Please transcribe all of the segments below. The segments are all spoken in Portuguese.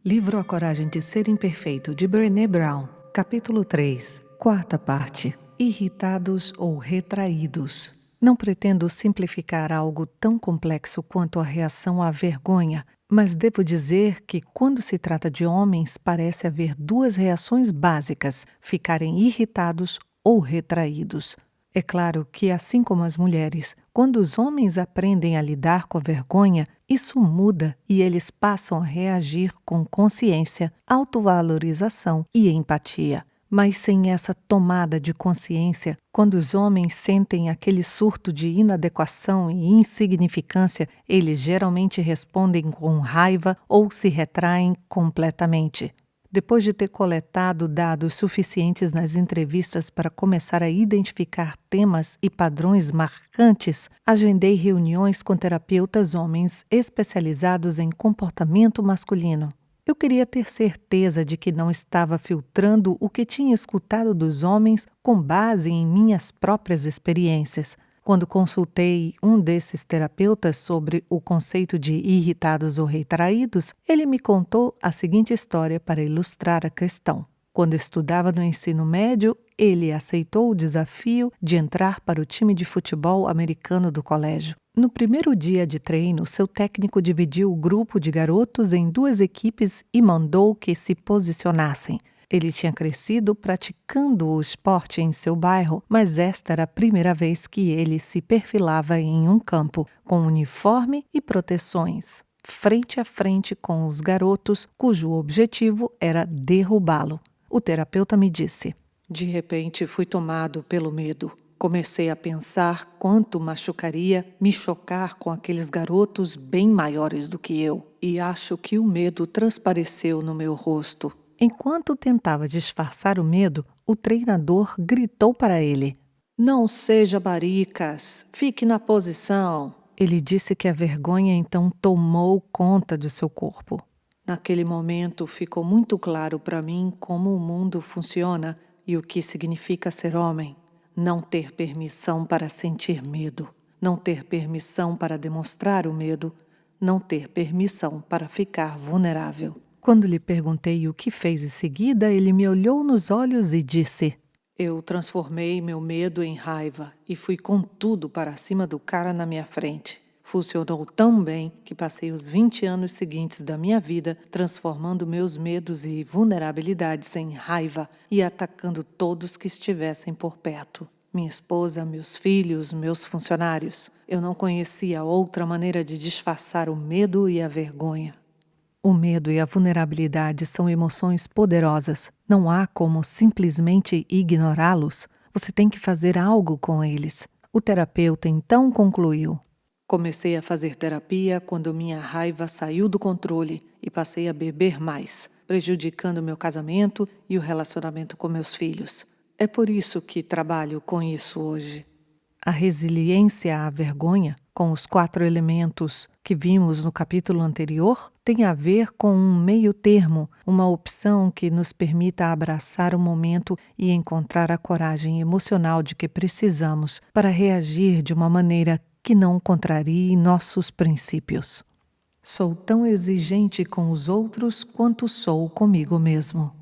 Livro A Coragem de Ser Imperfeito, de Brené Brown, capítulo 3, quarta parte. Irritados ou retraídos. Não pretendo simplificar algo tão complexo quanto a reação à vergonha, mas devo dizer que quando se trata de homens parece haver duas reações básicas: ficarem irritados ou retraídos. É claro que, assim como as mulheres, quando os homens aprendem a lidar com a vergonha, isso muda e eles passam a reagir com consciência, autovalorização e empatia. Mas sem essa tomada de consciência, quando os homens sentem aquele surto de inadequação e insignificância, eles geralmente respondem com raiva ou se retraem completamente. Depois de ter coletado dados suficientes nas entrevistas para começar a identificar temas e padrões marcantes, agendei reuniões com terapeutas homens especializados em comportamento masculino. Eu queria ter certeza de que não estava filtrando o que tinha escutado dos homens com base em minhas próprias experiências. Quando consultei um desses terapeutas sobre o conceito de irritados ou retraídos, ele me contou a seguinte história para ilustrar a questão. Quando estudava no ensino médio, ele aceitou o desafio de entrar para o time de futebol americano do colégio. No primeiro dia de treino, seu técnico dividiu o grupo de garotos em duas equipes e mandou que se posicionassem. Ele tinha crescido praticando o esporte em seu bairro, mas esta era a primeira vez que ele se perfilava em um campo, com uniforme e proteções, frente a frente com os garotos, cujo objetivo era derrubá-lo. O terapeuta me disse: "De repente fui tomado pelo medo. Comecei a pensar quanto machucaria me chocar com aqueles garotos bem maiores do que eu, e acho que o medo transpareceu no meu rosto." Enquanto tentava disfarçar o medo, o treinador gritou para ele: "Não seja baricas, fique na posição." Ele disse que a vergonha então tomou conta de seu corpo. Naquele momento ficou muito claro para mim como o mundo funciona e o que significa ser homem. Não ter permissão para sentir medo, não ter permissão para demonstrar o medo, não ter permissão para ficar vulnerável. Quando lhe perguntei o que fez em seguida, ele me olhou nos olhos e disse: "Eu transformei meu medo em raiva e fui com tudo para cima do cara na minha frente. Funcionou tão bem que passei os 20 anos seguintes da minha vida transformando meus medos e vulnerabilidades em raiva e atacando todos que estivessem por perto. Minha esposa, meus filhos, meus funcionários. Eu não conhecia outra maneira de disfarçar o medo e a vergonha." O medo e a vulnerabilidade são emoções poderosas. Não há como simplesmente ignorá-los. Você tem que fazer algo com eles. O terapeuta então concluiu: "Comecei a fazer terapia quando minha raiva saiu do controle e passei a beber mais, prejudicando meu casamento e o relacionamento com meus filhos. É por isso que trabalho com isso hoje." A resiliência à vergonha, com os 4 elementos que vimos no capítulo anterior, tem a ver com um meio termo, uma opção que nos permita abraçar o momento e encontrar a coragem emocional de que precisamos para reagir de uma maneira que não contrarie nossos princípios. Sou tão exigente com os outros quanto sou comigo mesmo.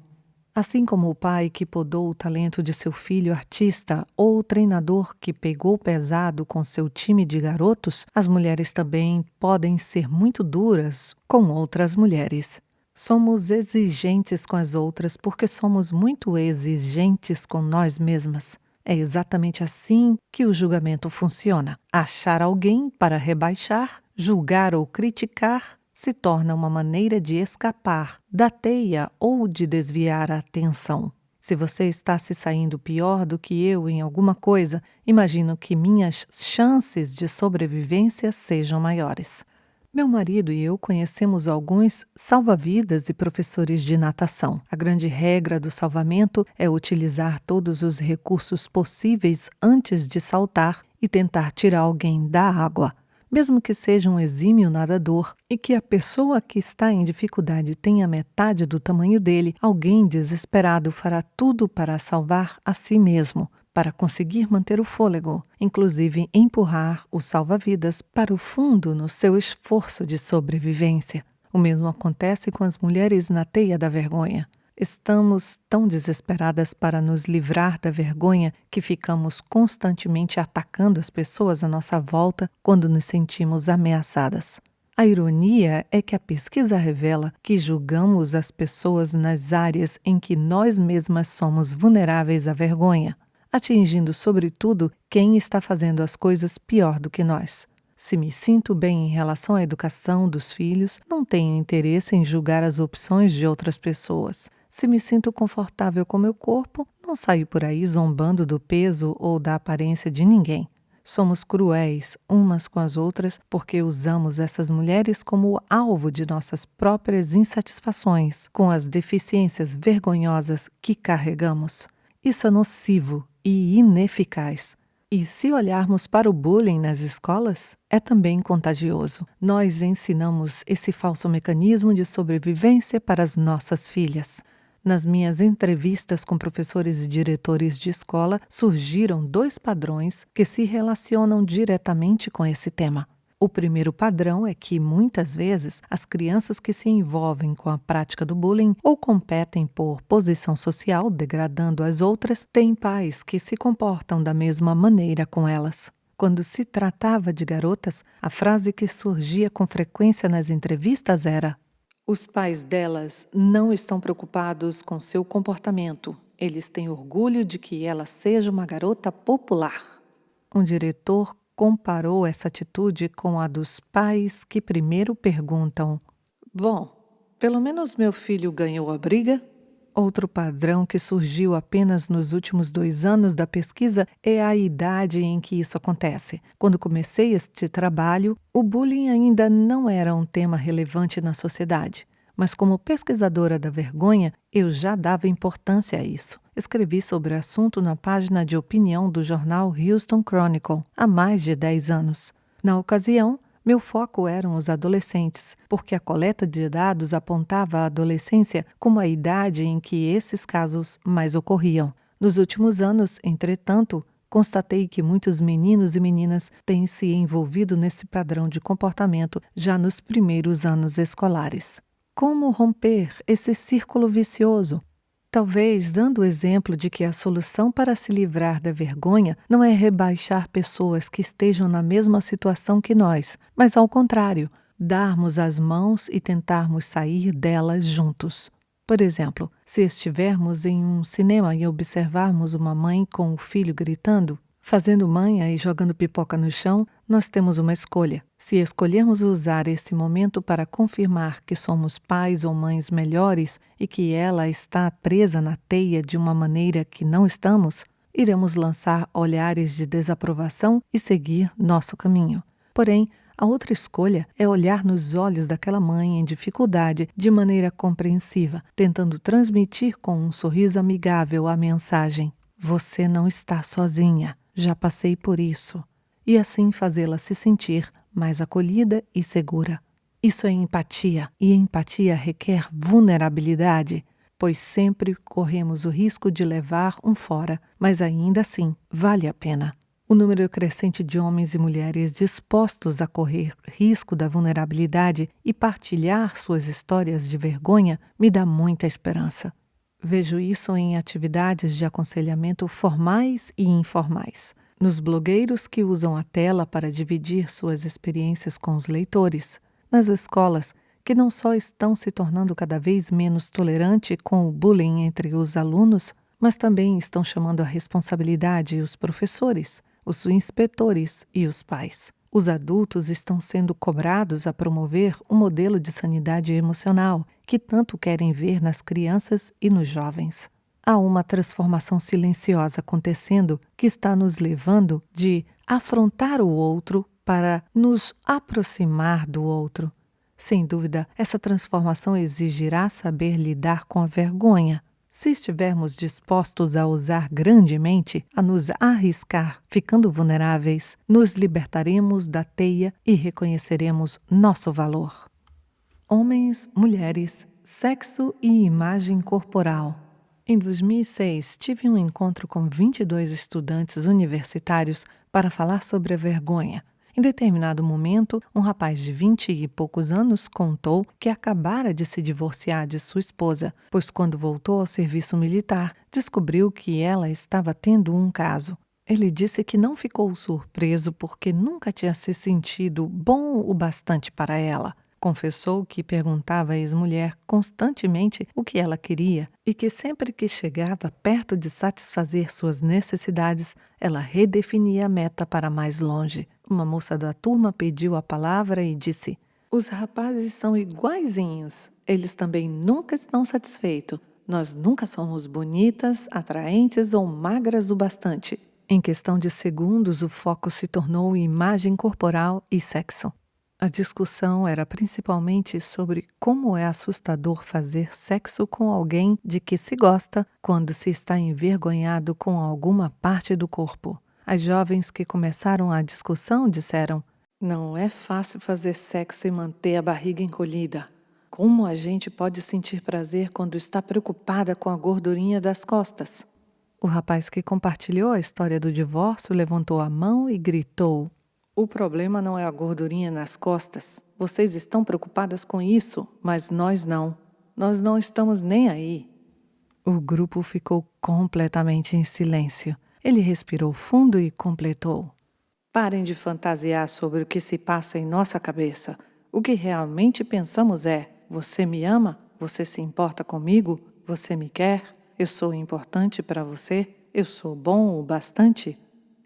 Assim como o pai que podou o talento de seu filho artista ou o treinador que pegou pesado com seu time de garotos, as mulheres também podem ser muito duras com outras mulheres. Somos exigentes com as outras porque somos muito exigentes com nós mesmas. É exatamente assim que o julgamento funciona. Achar alguém para rebaixar, julgar ou criticar se torna uma maneira de escapar da teia ou de desviar a atenção. Se você está se saindo pior do que eu em alguma coisa, imagino que minhas chances de sobrevivência sejam maiores. Meu marido e eu conhecemos alguns salva-vidas e professores de natação. A grande regra do salvamento é utilizar todos os recursos possíveis antes de saltar e tentar tirar alguém da água. Mesmo que seja um exímio nadador e que a pessoa que está em dificuldade tenha metade do tamanho dele, alguém desesperado fará tudo para salvar a si mesmo, para conseguir manter o fôlego, inclusive empurrar o salva-vidas para o fundo no seu esforço de sobrevivência. O mesmo acontece com as mulheres na teia da vergonha. Estamos tão desesperadas para nos livrar da vergonha que ficamos constantemente atacando as pessoas à nossa volta quando nos sentimos ameaçadas. A ironia é que a pesquisa revela que julgamos as pessoas nas áreas em que nós mesmas somos vulneráveis à vergonha, atingindo, sobretudo, quem está fazendo as coisas pior do que nós. Se me sinto bem em relação à educação dos filhos, não tenho interesse em julgar as opções de outras pessoas. Se me sinto confortável com meu corpo, não saio por aí zombando do peso ou da aparência de ninguém. Somos cruéis umas com as outras porque usamos essas mulheres como alvo de nossas próprias insatisfações com as deficiências vergonhosas que carregamos. Isso é nocivo e ineficaz. E se olharmos para o bullying nas escolas, é também contagioso. Nós ensinamos esse falso mecanismo de sobrevivência para as nossas filhas. Nas minhas entrevistas com professores e diretores de escola, surgiram 2 padrões que se relacionam diretamente com esse tema. O primeiro padrão é que, muitas vezes, as crianças que se envolvem com a prática do bullying ou competem por posição social, degradando as outras, têm pais que se comportam da mesma maneira com elas. Quando se tratava de garotas, a frase que surgia com frequência nas entrevistas era: os pais delas não estão preocupados com seu comportamento. Eles têm orgulho de que ela seja uma garota popular. Um diretor comparou essa atitude com a dos pais que primeiro perguntam: bom, pelo menos meu filho ganhou a briga? Outro padrão que surgiu apenas nos últimos 2 anos da pesquisa é a idade em que isso acontece. Quando comecei este trabalho, o bullying ainda não era um tema relevante na sociedade. Mas como pesquisadora da vergonha, eu já dava importância a isso. Escrevi sobre o assunto na página de opinião do jornal Houston Chronicle há mais de 10 anos. Na ocasião, meu foco eram os adolescentes, porque a coleta de dados apontava a adolescência como a idade em que esses casos mais ocorriam. Nos últimos anos, entretanto, constatei que muitos meninos e meninas têm se envolvido nesse padrão de comportamento já nos primeiros anos escolares. Como romper esse círculo vicioso? Talvez dando o exemplo de que a solução para se livrar da vergonha não é rebaixar pessoas que estejam na mesma situação que nós, mas ao contrário, darmos as mãos e tentarmos sair delas juntos. Por exemplo, se estivermos em um cinema e observarmos uma mãe com o filho gritando, fazendo manha e jogando pipoca no chão, nós temos uma escolha. Se escolhermos usar esse momento para confirmar que somos pais ou mães melhores e que ela está presa na teia de uma maneira que não estamos, iremos lançar olhares de desaprovação e seguir nosso caminho. Porém, a outra escolha é olhar nos olhos daquela mãe em dificuldade de maneira compreensiva, tentando transmitir com um sorriso amigável a mensagem: você não está sozinha. Já passei por isso, e assim fazê-la se sentir mais acolhida e segura. Isso é empatia, e empatia requer vulnerabilidade, pois sempre corremos o risco de levar um fora, mas ainda assim vale a pena. O número crescente de homens e mulheres dispostos a correr risco da vulnerabilidade e partilhar suas histórias de vergonha me dá muita esperança. Vejo isso em atividades de aconselhamento formais e informais, nos blogueiros que usam a tela para dividir suas experiências com os leitores, nas escolas que não só estão se tornando cada vez menos tolerantes com o bullying entre os alunos, mas também estão chamando à responsabilidade os professores, os inspetores e os pais. Os adultos estão sendo cobrados a promover um modelo de sanidade emocional que tanto querem ver nas crianças e nos jovens. Há uma transformação silenciosa acontecendo que está nos levando de afrontar o outro para nos aproximar do outro. Sem dúvida, essa transformação exigirá saber lidar com a vergonha. Se estivermos dispostos a usar grandemente, a nos arriscar, ficando vulneráveis, nos libertaremos da teia e reconheceremos nosso valor. Homens, mulheres, sexo e imagem corporal. Em 2006, tive um encontro com 22 estudantes universitários para falar sobre a vergonha. Em determinado momento, um rapaz de 20 e poucos anos contou que acabara de se divorciar de sua esposa, pois quando voltou ao serviço militar, descobriu que ela estava tendo um caso. Ele disse que não ficou surpreso porque nunca tinha se sentido bom o bastante para ela. Confessou que perguntava à ex-mulher constantemente o que ela queria e que sempre que chegava perto de satisfazer suas necessidades, ela redefinia a meta para mais longe. Uma moça da turma pediu a palavra e disse: "Os rapazes são iguaizinhos. Eles também nunca estão satisfeitos. Nós nunca somos bonitas, atraentes ou magras o bastante." Em questão de segundos, o foco se tornou imagem corporal e sexo. A discussão era principalmente sobre como é assustador fazer sexo com alguém de que se gosta quando se está envergonhado com alguma parte do corpo. As jovens que começaram a discussão disseram: "Não é fácil fazer sexo e manter a barriga encolhida. Como a gente pode sentir prazer quando está preocupada com a gordurinha das costas?" O rapaz que compartilhou a história do divórcio levantou a mão e gritou: "O problema não é a gordurinha nas costas. Vocês estão preocupadas com isso, mas nós não. Nós não estamos nem aí." O grupo ficou completamente em silêncio. Ele respirou fundo e completou: "Parem de fantasiar sobre o que se passa em nossa cabeça. O que realmente pensamos é: você me ama? Você se importa comigo? Você me quer? Eu sou importante para você? Eu sou bom o bastante?"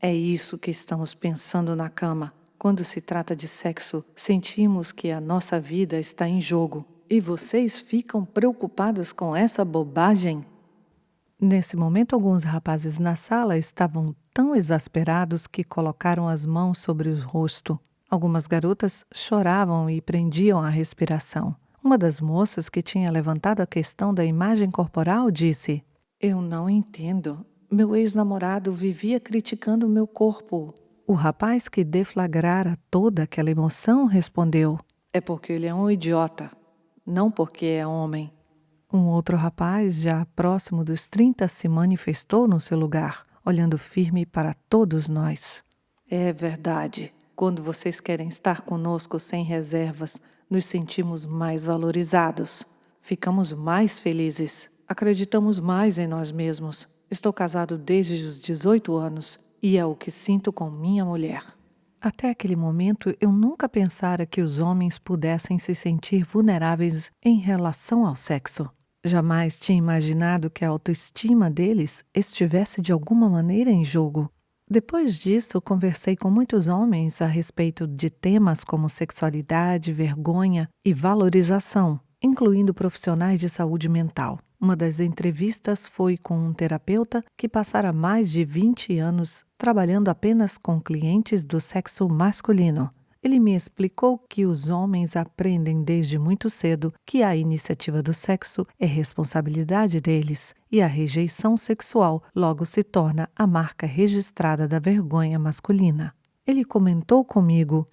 É isso que estamos pensando na cama. Quando se trata de sexo, sentimos que a nossa vida está em jogo. E vocês ficam preocupados com essa bobagem? Nesse momento, alguns rapazes na sala estavam tão exasperados que colocaram as mãos sobre o rosto. Algumas garotas choravam e prendiam a respiração. Uma das moças que tinha levantado a questão da imagem corporal disse: "Eu não entendo. Meu ex-namorado vivia criticando meu corpo." O rapaz que deflagrara toda aquela emoção respondeu: "É porque ele é um idiota, não porque é homem." Um outro rapaz, já próximo dos 30, se manifestou no seu lugar, olhando firme para todos nós. "É verdade. Quando vocês querem estar conosco sem reservas, nos sentimos mais valorizados. Ficamos mais felizes. Acreditamos mais em nós mesmos. Estou casado desde os 18 anos e é o que sinto com minha mulher." Até aquele momento, eu nunca pensara que os homens pudessem se sentir vulneráveis em relação ao sexo. Jamais tinha imaginado que a autoestima deles estivesse de alguma maneira em jogo. Depois disso, conversei com muitos homens a respeito de temas como sexualidade, vergonha e valorização, incluindo profissionais de saúde mental. Uma das entrevistas foi com um terapeuta que passara mais de 20 anos trabalhando apenas com clientes do sexo masculino. Ele me explicou que os homens aprendem desde muito cedo que a iniciativa do sexo é responsabilidade deles e a rejeição sexual logo se torna a marca registrada da vergonha masculina. Ele comentou comigo: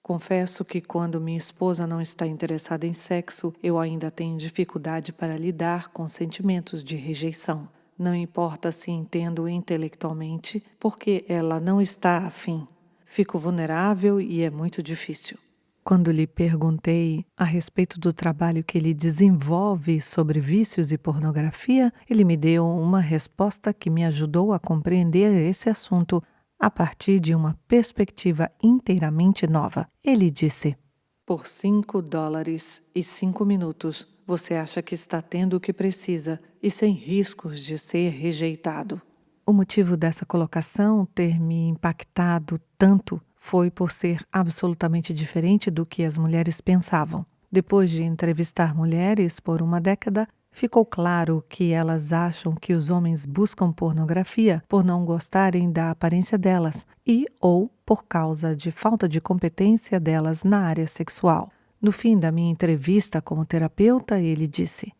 "Confesso que quando minha esposa não está interessada em sexo, eu ainda tenho dificuldade para lidar com sentimentos de rejeição. Não importa se entendo intelectualmente, porque ela não está afim. Fico vulnerável e é muito difícil." Quando lhe perguntei a respeito do trabalho que ele desenvolve sobre vícios e pornografia, ele me deu uma resposta que me ajudou a compreender esse assunto a partir de uma perspectiva inteiramente nova. Ele disse: "Por $5 e 5 minutos, você acha que está tendo o que precisa e sem riscos de ser rejeitado." O motivo dessa colocação ter me impactado tanto foi por ser absolutamente diferente do que as mulheres pensavam. Depois de entrevistar mulheres por uma década, ficou claro que elas acham que os homens buscam pornografia por não gostarem da aparência delas e ou por causa de falta de competência delas na área sexual. No fim da minha entrevista como terapeuta, ele disse: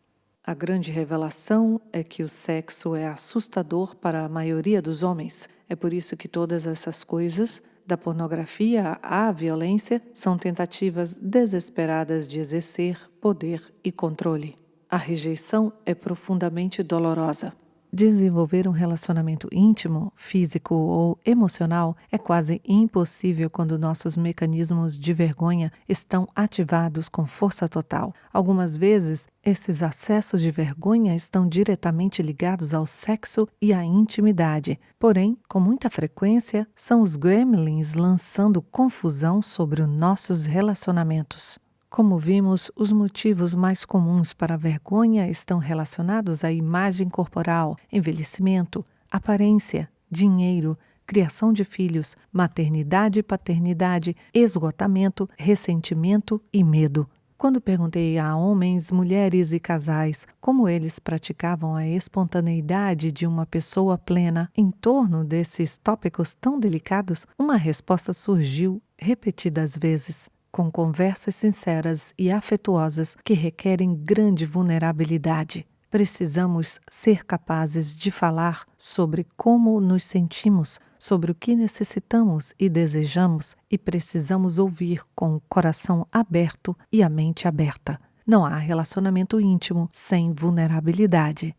"A grande revelação é que o sexo é assustador para a maioria dos homens. É por isso que todas essas coisas, da pornografia à violência, são tentativas desesperadas de exercer poder e controle. A rejeição é profundamente dolorosa." Desenvolver um relacionamento íntimo, físico ou emocional é quase impossível quando nossos mecanismos de vergonha estão ativados com força total. Algumas vezes, esses acessos de vergonha estão diretamente ligados ao sexo e à intimidade. Porém, com muita frequência, são os gremlins lançando confusão sobre os nossos relacionamentos. Como vimos, os motivos mais comuns para a vergonha estão relacionados à imagem corporal, envelhecimento, aparência, dinheiro, criação de filhos, maternidade e paternidade, esgotamento, ressentimento e medo. Quando perguntei a homens, mulheres e casais como eles praticavam a espontaneidade de uma pessoa plena em torno desses tópicos tão delicados, uma resposta surgiu repetidas vezes. Com conversas sinceras e afetuosas que requerem grande vulnerabilidade. Precisamos ser capazes de falar sobre como nos sentimos, sobre o que necessitamos e desejamos, e precisamos ouvir com o coração aberto e a mente aberta. Não há relacionamento íntimo sem vulnerabilidade.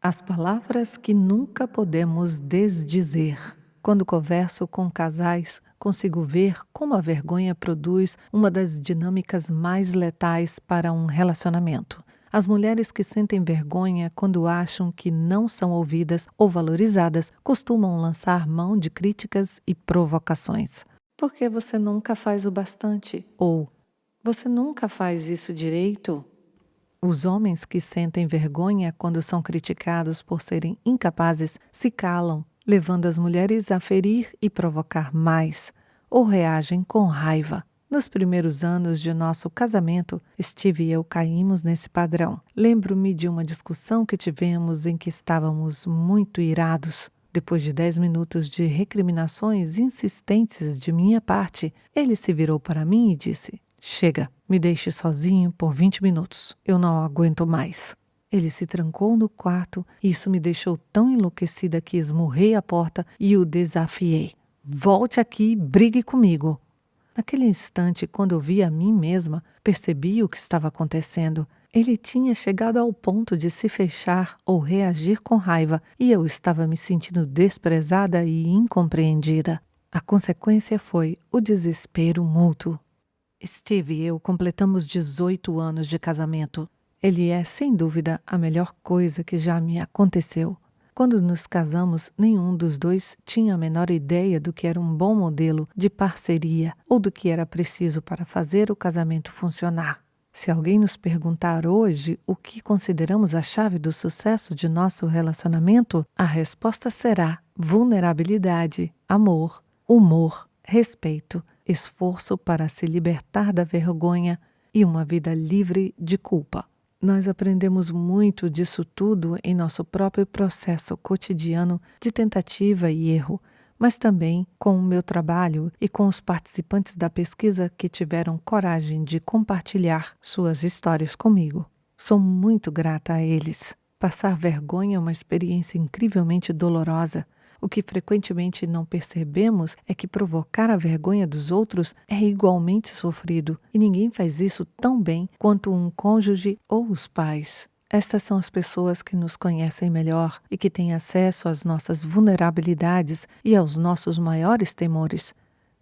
As palavras que nunca podemos desdizer. Quando converso com casais, consigo ver como a vergonha produz uma das dinâmicas mais letais para um relacionamento. As mulheres que sentem vergonha quando acham que não são ouvidas ou valorizadas costumam lançar mão de críticas e provocações. Por que você nunca faz o bastante? Ou você nunca faz isso direito? Os homens que sentem vergonha quando são criticados por serem incapazes se calam, levando as mulheres a ferir e provocar mais, ou reagem com raiva. Nos primeiros anos de nosso casamento, Steve e eu caímos nesse padrão. Lembro-me de uma discussão que tivemos em que estávamos muito irados. Depois de 10 minutos de recriminações insistentes de minha parte, ele se virou para mim e disse: "Chega, me deixe sozinho por 20 minutos. Eu não aguento mais." Ele se trancou no quarto e isso me deixou tão enlouquecida que esmurrei a porta e o desafiei. "Volte aqui e brigue comigo." Naquele instante, quando eu vi a mim mesma, percebi o que estava acontecendo. Ele tinha chegado ao ponto de se fechar ou reagir com raiva e eu estava me sentindo desprezada e incompreendida. A consequência foi o desespero mútuo. Steve e eu completamos 18 anos de casamento. Ele é, sem dúvida, a melhor coisa que já me aconteceu. Quando nos casamos, nenhum dos dois tinha a menor ideia do que era um bom modelo de parceria ou do que era preciso para fazer o casamento funcionar. Se alguém nos perguntar hoje o que consideramos a chave do sucesso de nosso relacionamento, a resposta será vulnerabilidade, amor, humor, respeito, esforço para se libertar da vergonha e uma vida livre de culpa. Nós aprendemos muito disso tudo em nosso próprio processo cotidiano de tentativa e erro, mas também com o meu trabalho e com os participantes da pesquisa que tiveram coragem de compartilhar suas histórias comigo. Sou muito grata a eles. Passar vergonha é uma experiência incrivelmente dolorosa. O que frequentemente não percebemos é que provocar a vergonha dos outros é igualmente sofrido, e ninguém faz isso tão bem quanto um cônjuge ou os pais. Estas são as pessoas que nos conhecem melhor e que têm acesso às nossas vulnerabilidades e aos nossos maiores temores.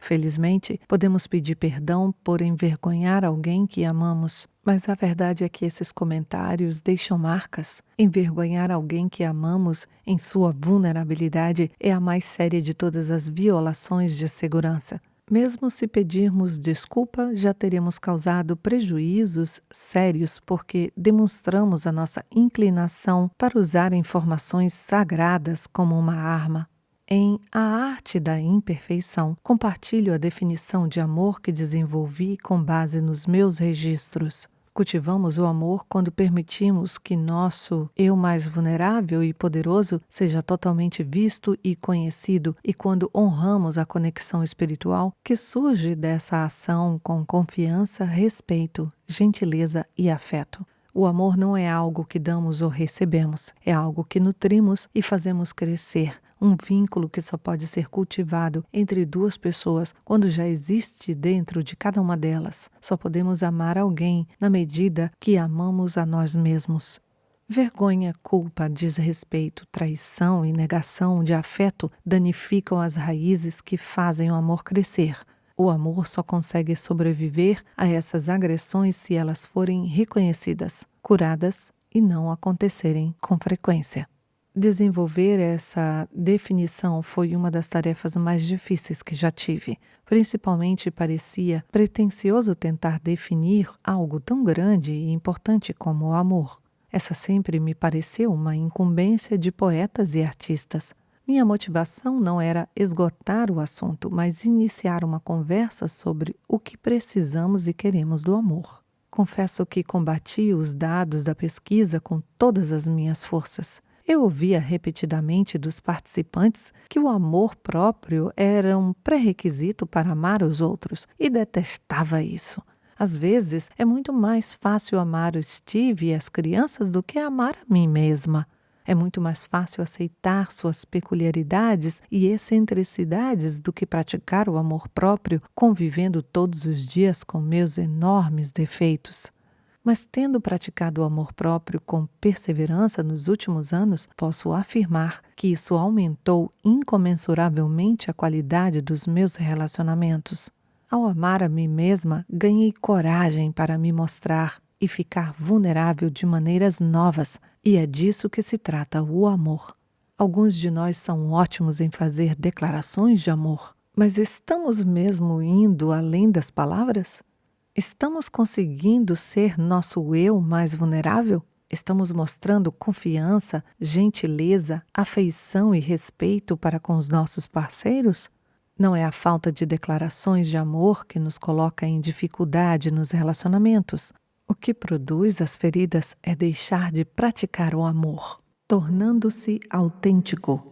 Felizmente, podemos pedir perdão por envergonhar alguém que amamos, mas a verdade é que esses comentários deixam marcas. Envergonhar alguém que amamos em sua vulnerabilidade é a mais séria de todas as violações de segurança. Mesmo se pedirmos desculpa, já teremos causado prejuízos sérios porque demonstramos a nossa inclinação para usar informações sagradas como uma arma. Em A Arte da Imperfeição, compartilho a definição de amor que desenvolvi com base nos meus registros. Cultivamos o amor quando permitimos que nosso eu mais vulnerável e poderoso seja totalmente visto e conhecido, e quando honramos a conexão espiritual que surge dessa ação com confiança, respeito, gentileza e afeto. O amor não é algo que damos ou recebemos, é algo que nutrimos e fazemos crescer. Um vínculo que só pode ser cultivado entre duas pessoas quando já existe dentro de cada uma delas. Só podemos amar alguém na medida que amamos a nós mesmos. Vergonha, culpa, desrespeito, traição e negação de afeto danificam as raízes que fazem o amor crescer. O amor só consegue sobreviver a essas agressões se elas forem reconhecidas, curadas e não acontecerem com frequência. Desenvolver essa definição foi uma das tarefas mais difíceis que já tive. Principalmente parecia pretensioso tentar definir algo tão grande e importante como o amor. Essa sempre me pareceu uma incumbência de poetas e artistas. Minha motivação não era esgotar o assunto, mas iniciar uma conversa sobre o que precisamos e queremos do amor. Confesso que combati os dados da pesquisa com todas as minhas forças. Eu ouvia repetidamente dos participantes que o amor próprio era um pré-requisito para amar os outros e detestava isso. Às vezes, é muito mais fácil amar o Steve e as crianças do que amar a mim mesma. É muito mais fácil aceitar suas peculiaridades e excentricidades do que praticar o amor próprio, convivendo todos os dias com meus enormes defeitos. Mas tendo praticado o amor próprio com perseverança nos últimos anos, posso afirmar que isso aumentou incomensuravelmente a qualidade dos meus relacionamentos. Ao amar a mim mesma, ganhei coragem para me mostrar e ficar vulnerável de maneiras novas, e é disso que se trata o amor. Alguns de nós são ótimos em fazer declarações de amor, mas estamos mesmo indo além das palavras? Estamos conseguindo ser nosso eu mais vulnerável? Estamos mostrando confiança, gentileza, afeição e respeito para com os nossos parceiros? Não é a falta de declarações de amor que nos coloca em dificuldade nos relacionamentos. O que produz as feridas é deixar de praticar o amor, tornando-se autêntico.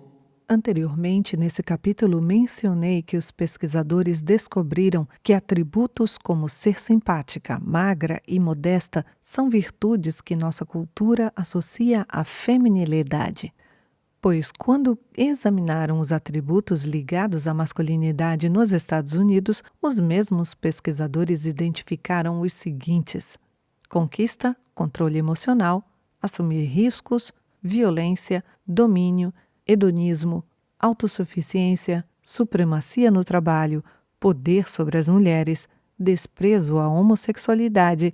Anteriormente, nesse capítulo, mencionei que os pesquisadores descobriram que atributos como ser simpática, magra e modesta são virtudes que nossa cultura associa à feminilidade. Pois, quando examinaram os atributos ligados à masculinidade nos Estados Unidos, os mesmos pesquisadores identificaram os seguintes: conquista, controle emocional, assumir riscos, violência, domínio, hedonismo, autossuficiência, supremacia no trabalho, poder sobre as mulheres, desprezo à homossexualidade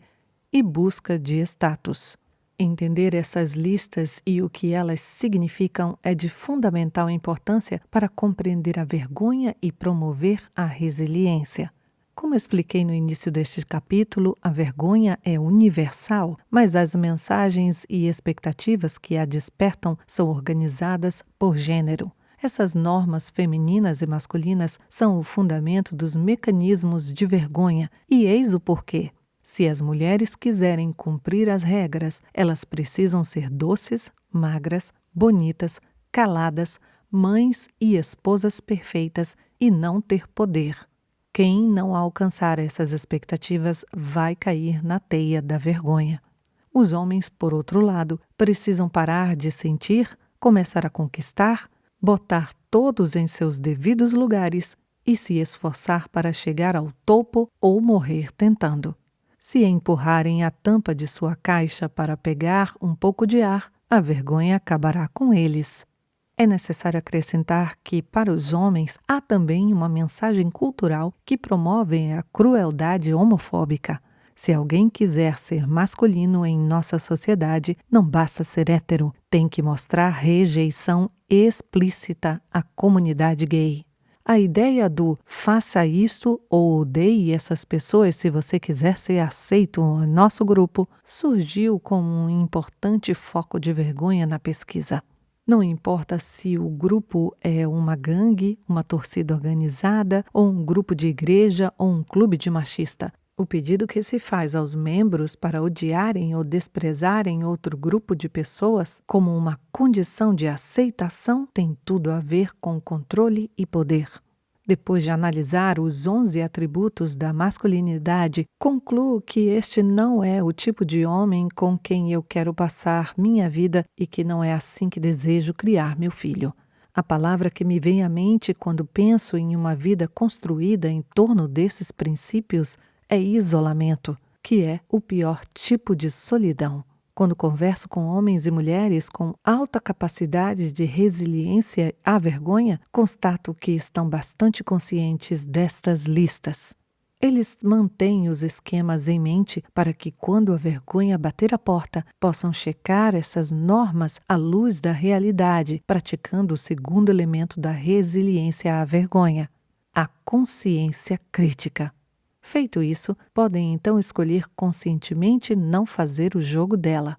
e busca de status. Entender essas listas e o que elas significam é de fundamental importância para compreender a vergonha e promover a resiliência. Como expliquei no início deste capítulo, a vergonha é universal, mas as mensagens e expectativas que a despertam são organizadas por gênero. Essas normas femininas e masculinas são o fundamento dos mecanismos de vergonha, e eis o porquê. Se as mulheres quiserem cumprir as regras, elas precisam ser doces, magras, bonitas, caladas, mães e esposas perfeitas e não ter poder. Quem não alcançar essas expectativas vai cair na teia da vergonha. Os homens, por outro lado, precisam parar de sentir, começar a conquistar, botar todos em seus devidos lugares e se esforçar para chegar ao topo ou morrer tentando. Se empurrarem a tampa de sua caixa para pegar um pouco de ar, a vergonha acabará com eles. É necessário acrescentar que, para os homens, há também uma mensagem cultural que promove a crueldade homofóbica. Se alguém quiser ser masculino em nossa sociedade, não basta ser hétero, tem que mostrar rejeição explícita à comunidade gay. A ideia do faça isso ou odeie essas pessoas se você quiser ser aceito em nosso grupo surgiu como um importante foco de vergonha na pesquisa. Não importa se o grupo é uma gangue, uma torcida organizada, ou um grupo de igreja ou um clube de machista. O pedido que se faz aos membros para odiarem ou desprezarem outro grupo de pessoas como uma condição de aceitação tem tudo a ver com controle e poder. Depois de analisar os 11 atributos da masculinidade, concluo que este não é o tipo de homem com quem eu quero passar minha vida e que não é assim que desejo criar meu filho. A palavra que me vem à mente quando penso em uma vida construída em torno desses princípios é isolamento, que é o pior tipo de solidão. Quando converso com homens e mulheres com alta capacidade de resiliência à vergonha, constato que estão bastante conscientes destas listas. Eles mantêm os esquemas em mente para que, quando a vergonha bater a porta, possam checar essas normas à luz da realidade, praticando o segundo elemento da resiliência à vergonha, a consciência crítica. Feito isso, podem então escolher conscientemente não fazer o jogo dela.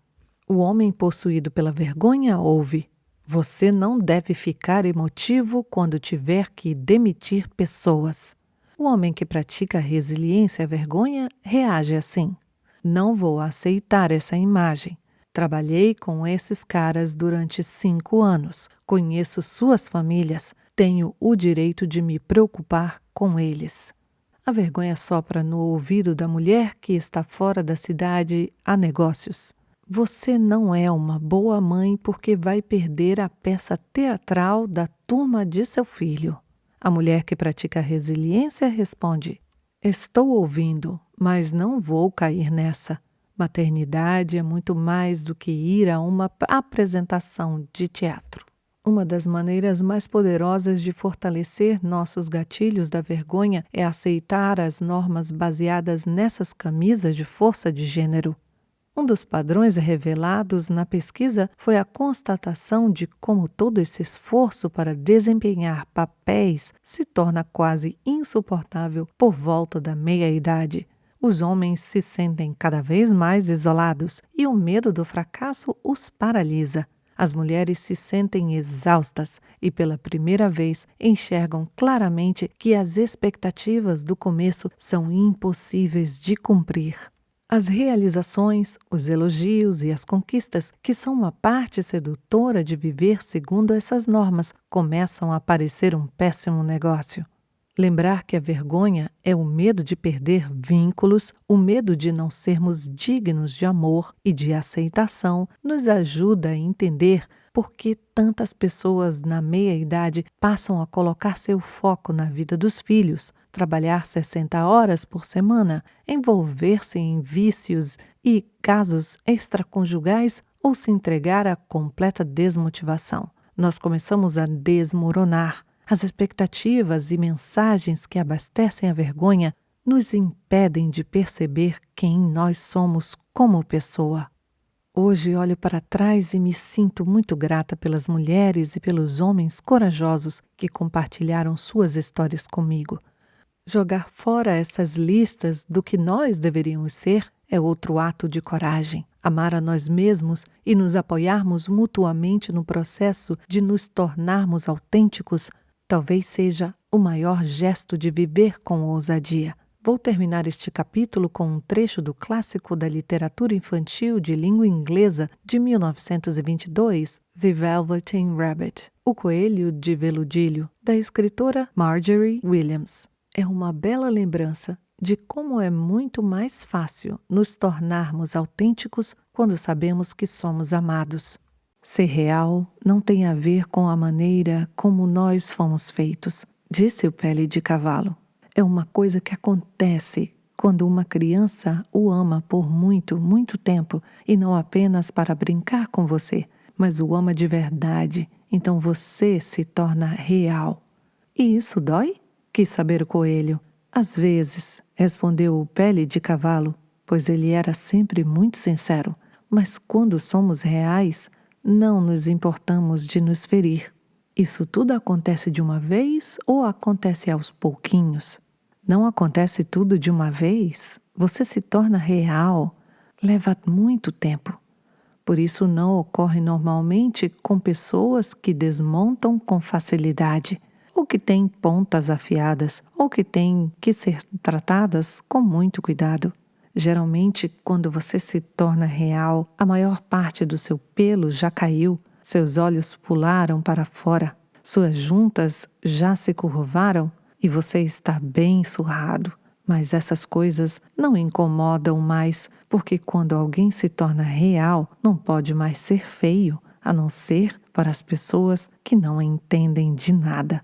O homem possuído pela vergonha ouve: "Você não deve ficar emotivo quando tiver que demitir pessoas." O homem que pratica a resiliência à vergonha reage assim: "Não vou aceitar essa imagem. Trabalhei com esses caras durante 5 anos. Conheço suas famílias. Tenho o direito de me preocupar com eles." A vergonha sopra no ouvido da mulher que está fora da cidade a negócios: "Você não é uma boa mãe porque vai perder a peça teatral da turma de seu filho." A mulher que pratica a resiliência responde: "Estou ouvindo, mas não vou cair nessa. Maternidade é muito mais do que ir a uma apresentação de teatro." Uma das maneiras mais poderosas de fortalecer nossos gatilhos da vergonha é aceitar as normas baseadas nessas camisas de força de gênero. Um dos padrões revelados na pesquisa foi a constatação de como todo esse esforço para desempenhar papéis se torna quase insuportável por volta da meia-idade. Os homens se sentem cada vez mais isolados e o medo do fracasso os paralisa. As mulheres se sentem exaustas e, pela primeira vez, enxergam claramente que as expectativas do começo são impossíveis de cumprir. As realizações, os elogios e as conquistas, que são uma parte sedutora de viver segundo essas normas, começam a parecer um péssimo negócio. Lembrar que a vergonha é o medo de perder vínculos, o medo de não sermos dignos de amor e de aceitação, nos ajuda a entender por que tantas pessoas na meia-idade passam a colocar seu foco na vida dos filhos, trabalhar 60 horas por semana, envolver-se em vícios e casos extraconjugais ou se entregar à completa desmotivação. Nós começamos a desmoronar. As expectativas e mensagens que abastecem a vergonha nos impedem de perceber quem nós somos como pessoa. Hoje olho para trás e me sinto muito grata pelas mulheres e pelos homens corajosos que compartilharam suas histórias comigo. Jogar fora essas listas do que nós deveríamos ser é outro ato de coragem. Amar a nós mesmos e nos apoiarmos mutuamente no processo de nos tornarmos autênticos talvez seja o maior gesto de viver com ousadia. Vou terminar este capítulo com um trecho do clássico da literatura infantil de língua inglesa de 1922, The Velveteen Rabbit, O Coelho de Veludilho, da escritora Margery Williams. É uma bela lembrança de como é muito mais fácil nos tornarmos autênticos quando sabemos que somos amados. Ser real não tem a ver com a maneira como nós fomos feitos, disse o Pele de Cavalo. É uma coisa que acontece quando uma criança o ama por muito, muito tempo e não apenas para brincar com você, mas o ama de verdade. Então você se torna real. E isso dói? Quis saber o coelho. Às vezes, respondeu o Pele de Cavalo, pois ele era sempre muito sincero. Mas quando somos reais, não nos importamos de nos ferir. Isso tudo acontece de uma vez ou acontece aos pouquinhos? Não acontece tudo de uma vez? Você se torna real. Leva muito tempo. Por isso não ocorre normalmente com pessoas que desmontam com facilidade, ou que têm pontas afiadas, ou que têm que ser tratadas com muito cuidado. Geralmente, quando você se torna real, a maior parte do seu pelo já caiu, seus olhos pularam para fora, suas juntas já se curvaram e você está bem surrado. Mas essas coisas não incomodam mais, porque quando alguém se torna real, não pode mais ser feio, a não ser para as pessoas que não entendem de nada.